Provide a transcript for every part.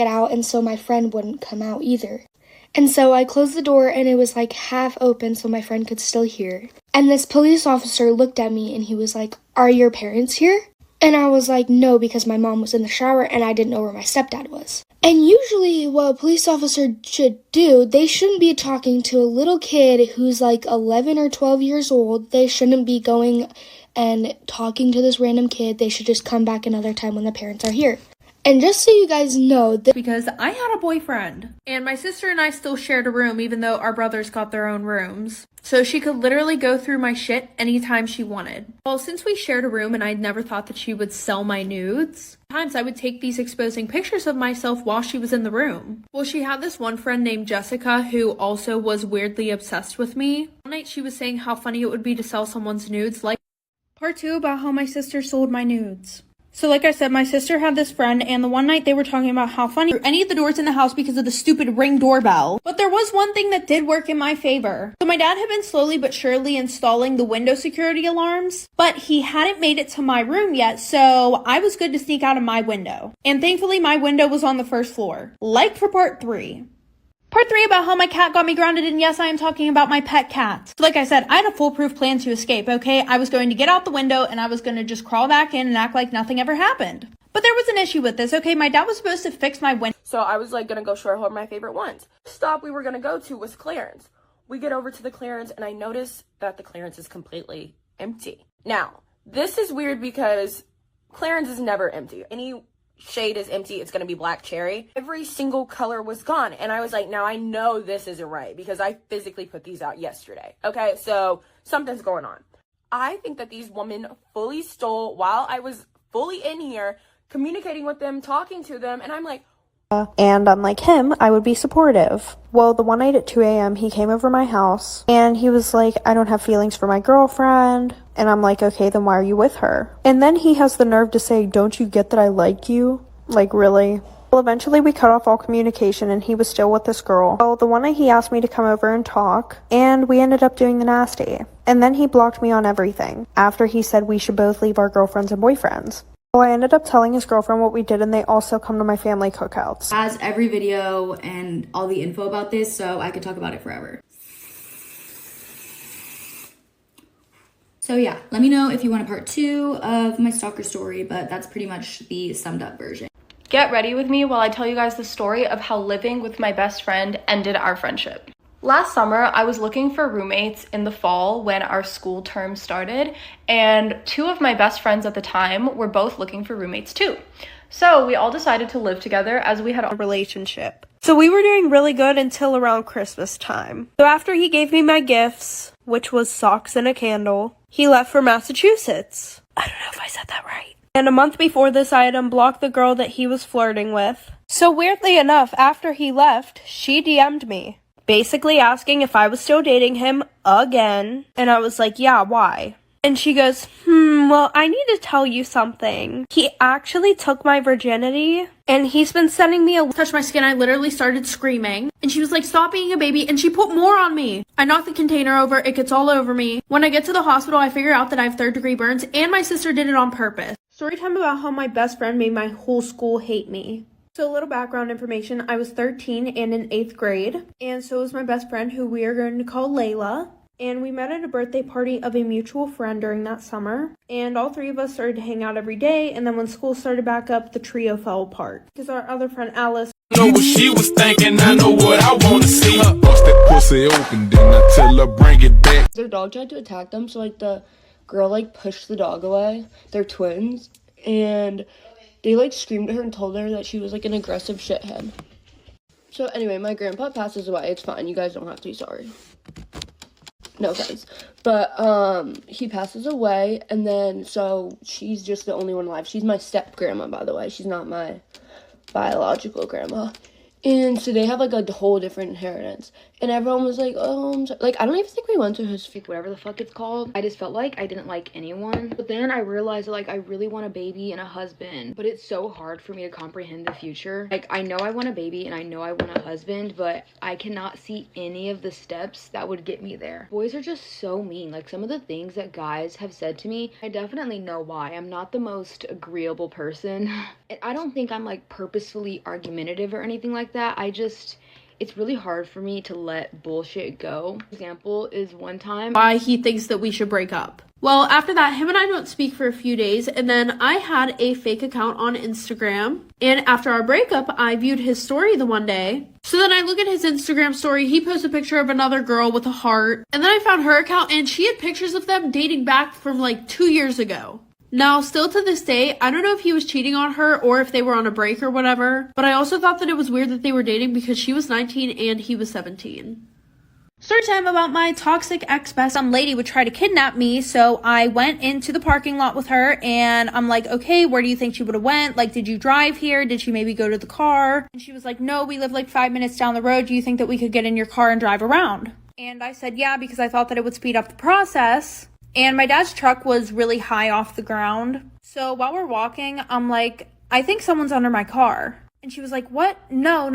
get out, and so my friend wouldn't come out either. And so I closed the door, and it was like half open so my friend could still hear. And this police officer looked at me, and he was like, "Are your parents here?" And I was like, "No," because my mom was in the shower, and I didn't know where my stepdad was. And usually what a police officer should do, they shouldn't be talking to a little kid who's like 11 or 12 years old. They shouldn't be going and talking to this random kid. They should just come back another time when the parents are here. And just so you guys know, because I had a boyfriend, and my sister and I still shared a room even though our brothers got their own rooms. So she could literally go through my shit anytime she wanted. Well, since we shared a room and I'd never thought that she would sell my nudes, sometimes I would take these exposing pictures of myself while she was in the room. Well, she had this one friend named Jessica who also was weirdly obsessed with me. One night she was saying how funny it would be to sell someone's nudes, like part 2 about how my sister sold my nudes. So like I said, my sister had this friend, and the one night they were talking about how funny any of the doors in the house because of the stupid Ring doorbell. But there was one thing that did work in my favor. So my dad had been slowly but surely installing the window security alarms, but he hadn't made it to my room yet, so I was good to sneak out of my window. And thankfully my window was on the first floor. Like for part 3. Part 3 about how my cat got me grounded, and yes, I am talking about my pet cat. So like I said, I had a foolproof plan to escape, okay? I was going to get out the window, and I was going to just crawl back in and act like nothing ever happened. But there was an issue with this, okay? My dad was supposed to fix my window. So I was like gonna go show her my favorite ones. The stop we were gonna go to was Clarence. We get over to the Clarence, and I notice that the Clarence is completely empty. Now, this is weird because Clarence is never empty. Any shade is empty, it's gonna be black cherry. Every single color was gone, and I was like, now I know this isn't right because I physically put these out yesterday. Okay, so something's going on. I think that these women fully stole while I was fully in here, communicating with them, talking to them, and I'm like, and unlike him, I would be supportive. Well, the one night at 2 a.m., he came over my house, and he was like, "I don't have feelings for my girlfriend." And I'm like, "Okay, then why are you with her?" And then he has the nerve to say, "Don't you get that I like you?" Like, really? Well, eventually we cut off all communication, and he was still with this girl. Well, the one night he asked me to come over and talk, and we ended up doing the nasty. And then he blocked me on everything, after he said we should both leave our girlfriends and boyfriends. Well, I ended up telling his girlfriend what we did, and they also come to my family cookouts. Has every video and all the info about this, so I could talk about it forever. So yeah, let me know if you want a part 2 of my stalker story, but that's pretty much the summed up version. Get ready with me while I tell you guys the story of how living with my best friend ended our friendship. Last summer, I was looking for roommates in the fall when our school term started, and 2 of my best friends at the time were both looking for roommates too. So we all decided to live together as we had a relationship. So we were doing really good until around Christmas time. So after he gave me my gifts, which was socks and a candle, he left for Massachusetts. I don't know if I said that right. And a month before this, I had unblocked the girl that he was flirting with. So weirdly enough, after he left, she DM'd me, basically asking if I was still dating him again. And I was like, yeah, why? And she goes, well, I need to tell you something. He actually took my virginity, and he's been sending me a... Touched my skin, I literally started screaming. And she was like, stop being a baby, and she put more on me. I knocked the container over, it gets all over me. When I get to the hospital, I figure out that I have 3rd-degree burns, and my sister did it on purpose. Story time about how my best friend made my whole school hate me. So a little background information, I was 13 and in 8th grade, and so was my best friend, who we are going to call Layla. And we met at a birthday party of a mutual friend during that summer. And all 3 of us started to hang out every day. And then when school started back up, the trio fell apart. Because our other friend, Alice... Know what she was thinking, I know what I want to see. Bust that pussy open, then I tell her bring it back. Their dog tried to attack them, so, like, the girl, like, pushed the dog away. They're twins. And they, like, screamed at her and told her that she was, like, an aggressive shithead. So, anyway, my grandpa passes away. It's fine. You guys don't have to be sorry. No offense. But, he passes away, and then, so, she's just the only one alive. She's my step-grandma, by the way. She's not my biological grandma. And so they have like a whole different inheritance. And everyone was like, oh, I'm sorry. Like, I don't even think we went to his, Whatever the fuck it's called. I just felt like I didn't like anyone. But then I realized that, like, I really want a baby and a husband. But it's so hard for me to comprehend the future. Like, I know I want a baby and I know I want a husband, but I cannot see any of the steps that would get me there. Boys are just so mean. Like, some of the things that guys have said to me, I definitely know why. I'm not the most agreeable person. And I don't think I'm, like, purposefully argumentative or anything like that. It's really hard for me to let bullshit go. Example is one time why he thinks that we should break up. Well, after that, him and I don't speak for a few days, and then I had a fake account on Instagram, and after our breakup, I viewed his story the one day. So then I look at his Instagram story, he posted a picture of another girl with a heart, and then I found her account, and she had pictures of them dating back from like 2 years ago. Now, still to this day, I don't know if he was cheating on her or if they were on a break or whatever, but I also thought that it was weird that they were dating because she was 19 and he was 17. Story time about my toxic ex-best. Some lady would try to kidnap me, so I went into the parking lot with her, and I'm like, okay, where do you think she would have went? Like, did you drive here? Did she maybe go to the car? And she was like, no, we live like 5 minutes down the road. Do you think that we could get in your car and drive around? And I said, yeah, because I thought that it would speed up the process. And my dad's truck was really high off the ground. So while we're walking, I'm like, I think someone's under my car. And she was like, what? No,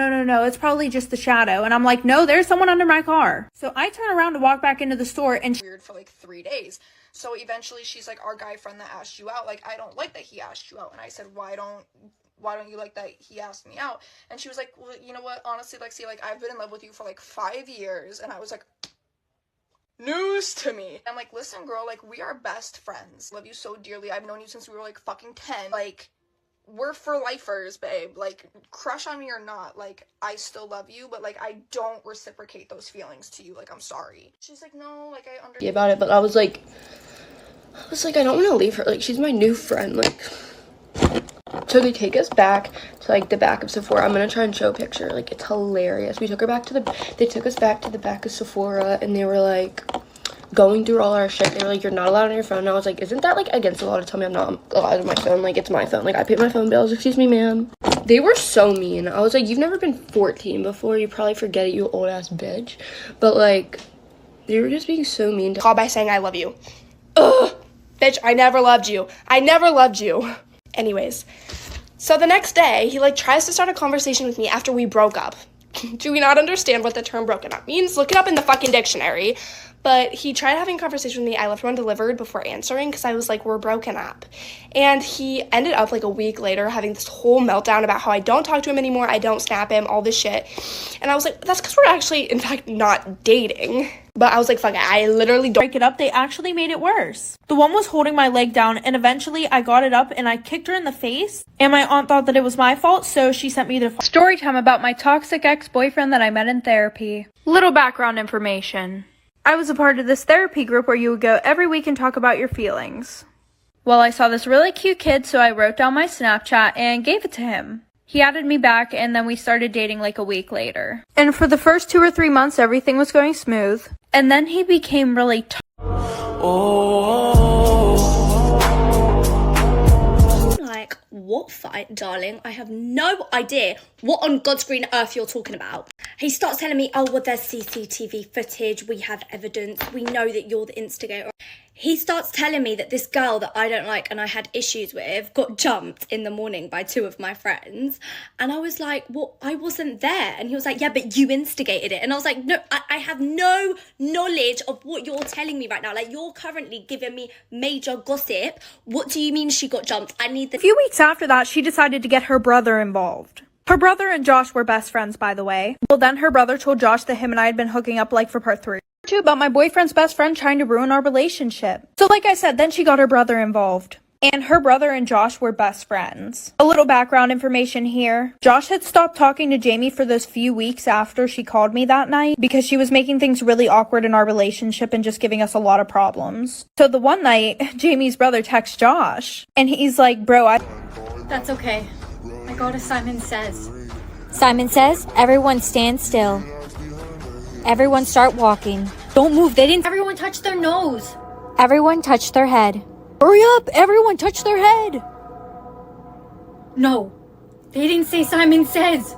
it's probably just the shadow. And I'm like, no, there's someone under my car. So I turn around to walk back into the store and weird for like 3 days. So eventually she's like, our guy friend that asked you out, like, I don't like that he asked you out. And I said, why don't you like that he asked me out? And she was like, well, you know what, honestly, like, see, like, I've been in love with you for like 5 years. And I was like, news to me. I'm like, listen, girl, like, we are best friends. Love you so dearly. I've known you since we were like fucking 10. Like, we're for lifers, babe. Like, crush on me or not, like, I still love you, but like, I don't reciprocate those feelings to you. Like, I'm sorry. She's like, no, like, I understand about it, but I was like, I don't want to leave her. Like, she's my new friend. Like, so they take us back to like the back of Sephora. I'm gonna try and show a picture. Like, it's hilarious. They took us back to the back of Sephora, and they were like going through all our shit. They were like, you're not allowed on your phone. And I was like, isn't that like against the law to tell me I'm not allowed on my phone? Like, it's my phone. Like, I pay my phone bills. Excuse me, ma'am. They were so mean. I was like, you've never been 14 before. You probably forget it, you old ass bitch. But like, they were just being so mean to call by saying I love you. Ugh, bitch, I never loved you. I never loved you. Anyways, so the next day, he like tries to start a conversation with me after we broke up. Do we not understand what the term broken up means? Look it up in the fucking dictionary. But he tried having a conversation with me. I left one undelivered before answering because I was like, we're broken up. And he ended up like a week later having this whole meltdown about how I don't talk to him anymore, I don't snap him, all this shit. And I was like, that's because we're actually, in fact, not dating. But I was like, fuck it, I literally don't break it up. They actually made it worse. The one was holding my leg down, and eventually I got it up and I kicked her in the face. And my aunt thought that it was my fault, so she sent me the story time about my toxic ex-boyfriend that I met in therapy. Little background information. I was a part of this therapy group where you would go every week and talk about your feelings. Well, I saw this really cute kid, so I wrote down my Snapchat and gave it to him. He added me back, and then we started dating like a week later. And for the first 2 or 3 months, everything was going smooth. And then he became really like, what fight, darling? I have no idea what on God's green earth you're talking about. He starts telling me, oh, well, there's CCTV footage, we have evidence, we know that you're the instigator. He starts telling me that this girl that I don't like and I had issues with got jumped in the morning by 2 of my friends. And I was like, well, I wasn't there. And he was like, yeah, but you instigated it. And I was like, no, I have no knowledge of what you're telling me right now. Like, you're currently giving me major gossip. What do you mean she got jumped? I need the... A few weeks after that, she decided to get her brother involved. Her brother and Josh were best friends, by the way. Well, then her brother told Josh that him and I had been hooking up like for part 3. About my boyfriend's best friend trying to ruin our relationship. So like I said, then she got her brother involved. And her brother and Josh were best friends. A little background information here. Josh had stopped talking to Jamie for those few weeks after she called me that night because she was making things really awkward in our relationship and just giving us a lot of problems. So the one night, Jamie's brother texts Josh and he's like, bro, That's okay. I got a Simon Says. Simon Says, everyone stand still. Everyone start walking. Don't move. Everyone touch their nose. Everyone touch their head. Hurry up. Everyone touch their head. No. They didn't say Simon Says.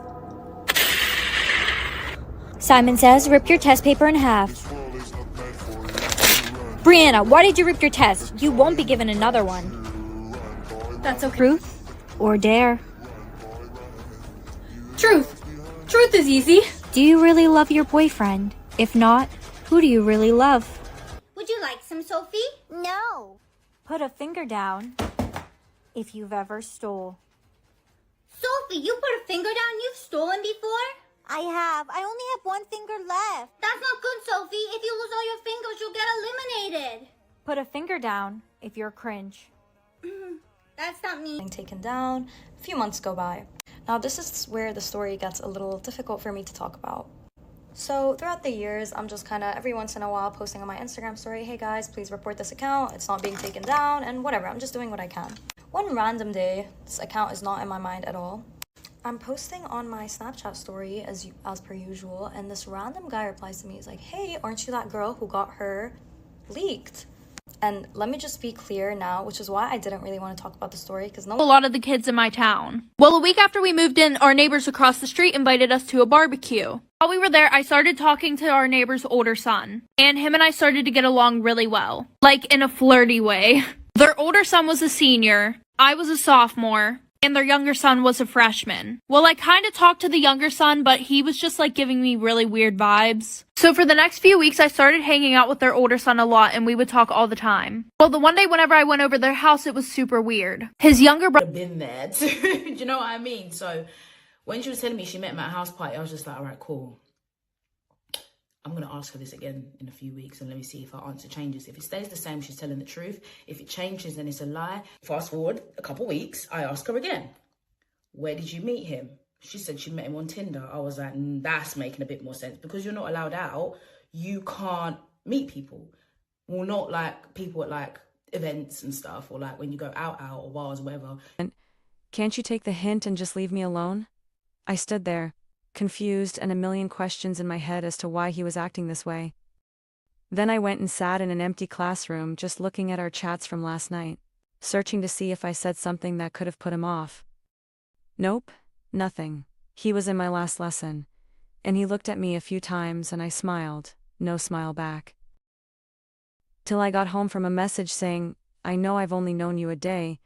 Simon says, rip your test paper in half. Brianna, why did you rip your test? You won't be given another one. That's okay. Truth or dare? Truth. Truth is easy. Do you really love your boyfriend? If not, who do you really love? Would you like some, Sophie? No. Put a finger down if you've ever stole. Sophie, you put a finger down? You've stolen before? I have. I only have one finger left. That's not good, Sophie. If you lose all your fingers, you'll get eliminated. Put a finger down if you're cringe. That's not me. Taken down. A few months go by. Now this is where the story gets a little difficult for me to talk about. So throughout the years, I'm just kind of every once in a while posting on my Instagram story, hey guys, please report this account. It's not being taken down and whatever. I'm just doing what I can. One random day, this account is not in my mind at all. I'm posting on my Snapchat story as per usual, and this random guy replies to me. He's like, hey, aren't you that girl who got her leaked? And let me just be clear now, which is why I didn't really want to talk about the story, because A lot of the kids in my town. Well, a week after we moved in, our neighbors across the street invited us to a barbecue. While we were there, I started talking to our neighbor's older son, and him and I started to get along really well, like in a flirty way. Their older son was a senior, I was a sophomore, and their younger son was a freshman. Well, I kind of talked to the younger son, but he was just like giving me really weird vibes. So for the next few weeks, I started hanging out with their older son a lot, and we would talk all the time. Well, the one day whenever I went over their house, it was super weird. His younger brother been there too. Do you know what I mean? So when she was telling me she met him at a house party, I was just like, all right, cool. I'm going to ask her this again in a few weeks and let me see if her answer changes. If it stays the same, she's telling the truth. If it changes, then it's a lie. Fast forward a couple weeks, I ask her again, where did you meet him? She said she met him on Tinder. I was like, that's making a bit more sense. Because you're not allowed out, you can't meet people. Well, not like people at like events and stuff, or like when you go out or bars or whatever. Can't you take the hint and just leave me alone? I stood there, confused and a million questions in my head as to why he was acting this way. Then I went and sat in an empty classroom just looking at our chats from last night, searching to see if I said something that could have put him off. Nope, nothing. He was in my last lesson, and he looked at me a few times and I smiled, no smile back. Till I got home from a message saying, I know I've only known you a day,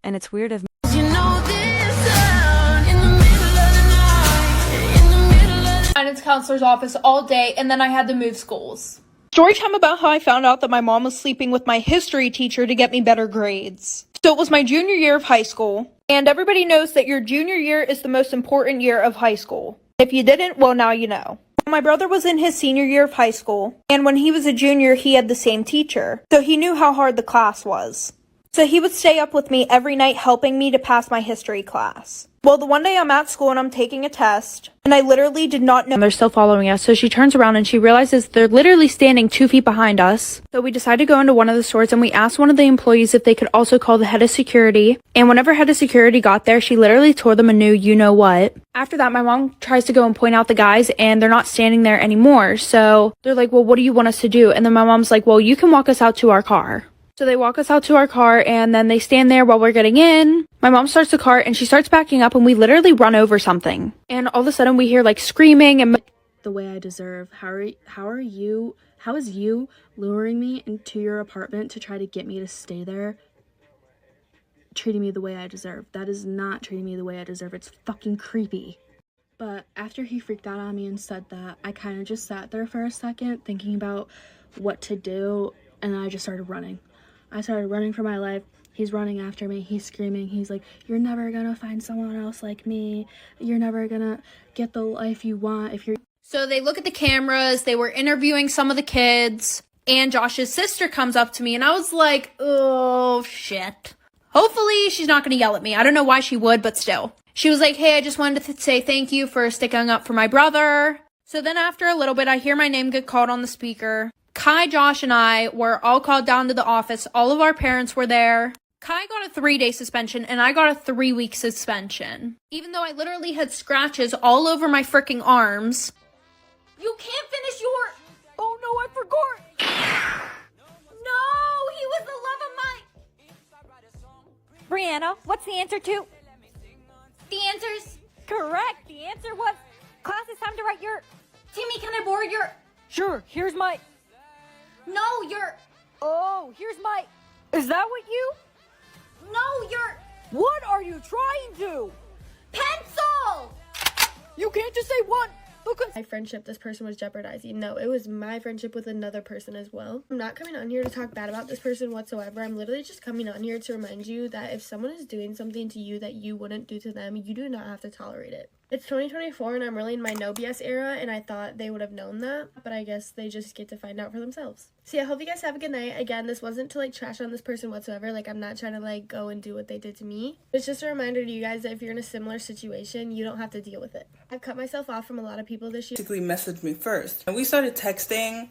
and it's weird of me. Guidance counselor's office all day, and then I had to move schools. Story time about how I found out that my mom was sleeping with my history teacher to get me better grades. So it was my junior year of high school, and everybody knows that your junior year is the most important year of high school. If you didn't, well, now you know. My brother was in his senior year of high school, and when he was a junior, he had the same teacher, so he knew how hard the class was. So he would stay up with me every night helping me to pass my history class. Well, the one day I'm at school and I'm taking a test, and I literally did not know they're still following us, so she turns around and she realizes they're literally standing 2 feet behind us. So we decided to go into one of the stores and we asked one of the employees if they could also call the head of security, and whenever head of security got there, she literally tore them a new you-know-what. After that, my mom tries to go and point out the guys, and they're not standing there anymore, so they're like, well, what do you want us to do? And then my mom's like, well, you can walk us out to our car. So they walk us out to our car, and then they stand there while we're getting in. My mom starts the car, and she starts backing up, and we literally run over something. And all of a sudden, we hear, like, screaming and... The way I deserve. How is you luring me into your apartment to try to get me to stay there treating me the way I deserve? That is not treating me the way I deserve. It's fucking creepy. But after he freaked out on me and said that, I kind of just sat there for a second thinking about what to do, and I just started running. I started running for my life. He's running after me. He's screaming. He's like, you're never gonna find someone else like me. You're never gonna get the life you want if you're... So they look at the cameras. They were interviewing some of the kids. And Josh's sister comes up to me. And I was like, oh, shit. Hopefully she's not gonna yell at me. I don't know why she would, but still. She was like, hey, I just wanted to say thank you for sticking up for my brother. So then after a little bit, I hear my name get called on the speaker. Kai, Josh, and I were all called down to the office. All of our parents were there. Kai got a 3-day suspension, and I got a 3-week suspension. Even though I literally had scratches all over my freaking arms. You can't finish your... Oh no, I forgot! No, he was the love of my... Brianna, what's the answer to? The answer's... Correct. The answer was, class, it's time to write your Timmy, can I borrow your... Sure, here's my... No, your... Oh, here's my... Is that what you... No, your... What are you trying to... Pencil! You can't just say one. My friendship this person was jeopardizing. No, it was my friendship with another person as well. I'm not coming on here to talk bad about this person whatsoever. I'm literally just coming on here to remind you that if someone is doing something to you that you wouldn't do to them, you do not have to tolerate it. It's 2024 and I'm really in my no BS era, and I thought they would have known that, but I guess they just get to find out for themselves. So yeah, I hope you guys have a good night. Again, this wasn't to like trash on this person whatsoever. Like, I'm not trying to like go and do what they did to me. It's just a reminder to you guys that if you're in a similar situation, you don't have to deal with it. I've cut myself off from a lot of people this year. Basically messaged me first, and we started texting,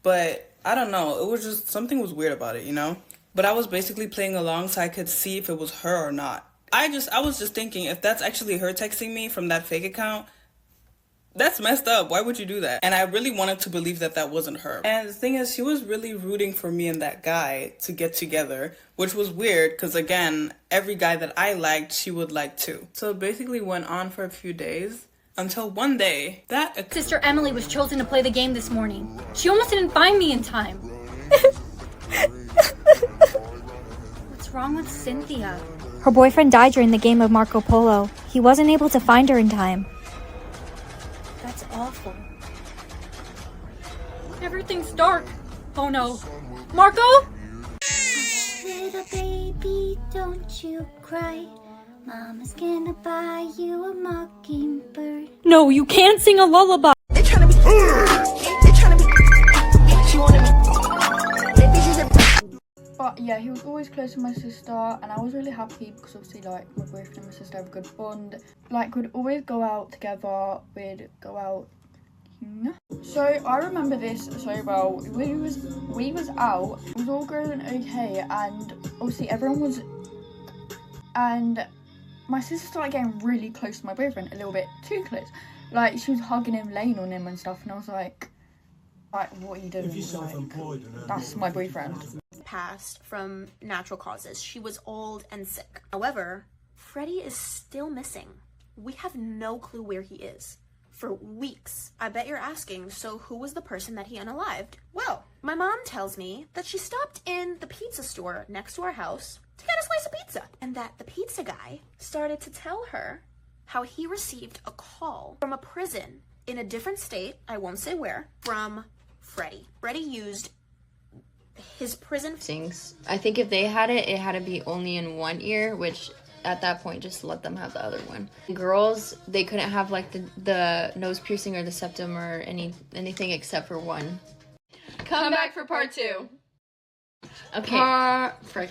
but I don't know, it was just something was weird about it, you know? But I was basically playing along so I could see if it was her or not. I was just thinking, if that's actually her texting me from that fake account, that's messed up. Why would you do that? And I really wanted to believe that that wasn't her. And the thing is, she was really rooting for me and that guy to get together, which was weird because, again, every guy that I liked, she would like too. So it basically went on for a few days until one day that... Sister Emily was chosen to play the game this morning. She almost didn't find me in time. What's wrong with Cynthia? Her boyfriend died during the game of Marco Polo. He wasn't able to find her in time. That's awful. Everything's dark. Oh no. Marco? Little baby, don't you cry. Mama's gonna buy you a mockingbird. No, you can't sing a lullaby. They're trying to be. They're trying to be. She wanted me. But yeah, he was always close to my sister, and I was really happy because obviously like my boyfriend and my sister have a good bond. Like, we'd always go out together, we'd go out. So I remember this so well. We was out, it was all going okay, and obviously everyone was, and my sister started getting really close to my boyfriend, a little bit too close. Like, she was hugging him, laying on him and stuff, and I was like, what are you doing? Like, that's my boyfriend. Passed from natural causes. She was old and sick. However, Freddie is still missing. We have no clue where he is. For weeks. I bet you're asking, so who was the person that he unalived? Well, my mom tells me that she stopped in the pizza store next to our house to get a slice of pizza, and that the pizza guy started to tell her how he received a call from a prison in a different state, I won't say where, from Freddie. Freddie used his prison things. I think if they had it, it had to be only in one ear, which at that point just let them have the other one. Girls, they couldn't have like the nose piercing or the septum or anything except for one. Come back for part 2. Okay.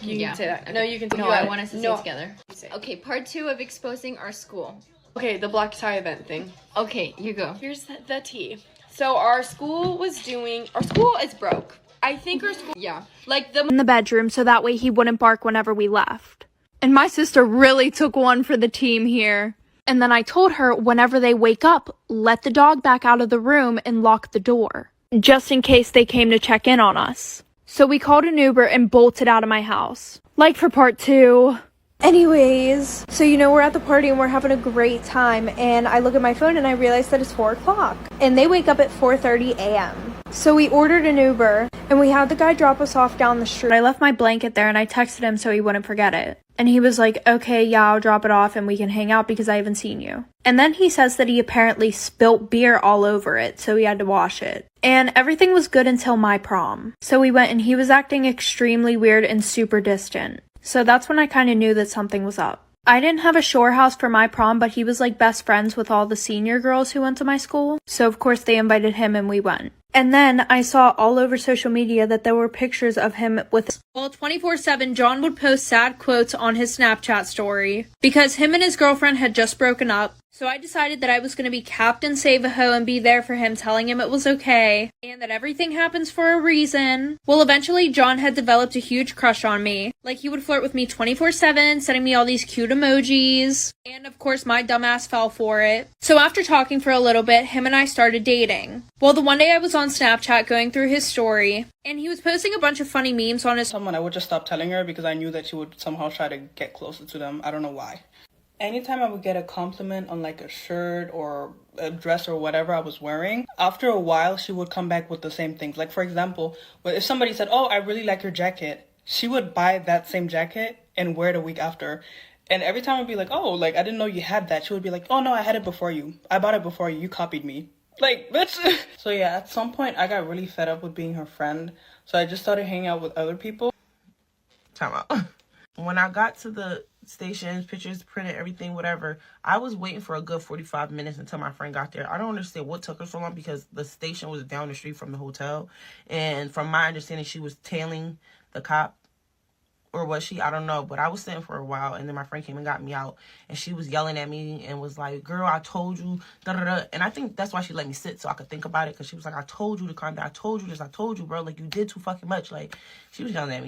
You can say that. No, you can. No, I want us to say it together. Okay, part 2 of exposing our school. Okay, the black tie event thing. Okay, you go. Here's the tea. So our school is broke. I think our school, In the bedroom so that way he wouldn't bark whenever we left. And my sister really took one for the team here. And then I told her whenever they wake up, let the dog back out of the room and lock the door, just in case they came to check in on us. So we called an Uber and bolted out of my house. Like for part 2. Anyways, so we're at the party and we're having a great time, and I look at my phone and I realize that it's 4 o'clock and they wake up at 4:30 a.m. So we ordered an Uber and we had the guy drop us off down the street. I left my blanket there and I texted him so he wouldn't forget it. And he was like, okay, yeah, I'll drop it off and we can hang out because I haven't seen you. And then he says that he apparently spilt beer all over it, so he had to wash it. And everything was good until my prom. So we went and he was acting extremely weird and super distant. So that's when I kind of knew that something was up. I didn't have a shore house for my prom, but he was like best friends with all the senior girls who went to my school. So of course they invited him and we went. And then I saw all over social media that there were pictures of him with... Well, 24/7, John would post sad quotes on his Snapchat story because him and his girlfriend had just broken up. So I decided that I was going to be Captain Save-A-Ho and be there for him, telling him it was okay and that everything happens for a reason. Well, eventually John had developed a huge crush on me. Like, he would flirt with me 24/7, sending me all these cute emojis. And of course, my dumbass fell for it. So after talking for a little bit, him and I started dating. Well, the one day I was on Snapchat going through his story, and he was posting a bunch of funny memes on his... Someone, I would just stop telling her because I knew that she would somehow try to get closer to them. I don't know why. Anytime I would get a compliment on like a shirt or a dress or whatever I was wearing, after a while she would come back with the same things. Like for example, if somebody said, "Oh, I really like your jacket," she would buy that same jacket and wear it a week after. And every time I'd be like, "Oh, like I didn't know you had that." She would be like, "Oh no, I had it before you. I bought it before you. You copied me." Like, bitch. So yeah, at some point I got really fed up with being her friend. So I just started hanging out with other people. Time out. When I got to the stations, pictures printed, everything, whatever, I was waiting for a good 45 minutes until my friend got there. I don't understand what took her so long because the station was down the street from the hotel. And from my understanding, she was tailing the cop. Or was she? I don't know. But I was sitting for a while, and then my friend came and got me out. And she was yelling at me and was like, "Girl, I told you, da-da-da." And I think that's why she let me sit so I could think about it. Because she was like, "I told you to calm down. I told you this. I told you, bro. Like, you did too fucking much." Like, she was yelling at me.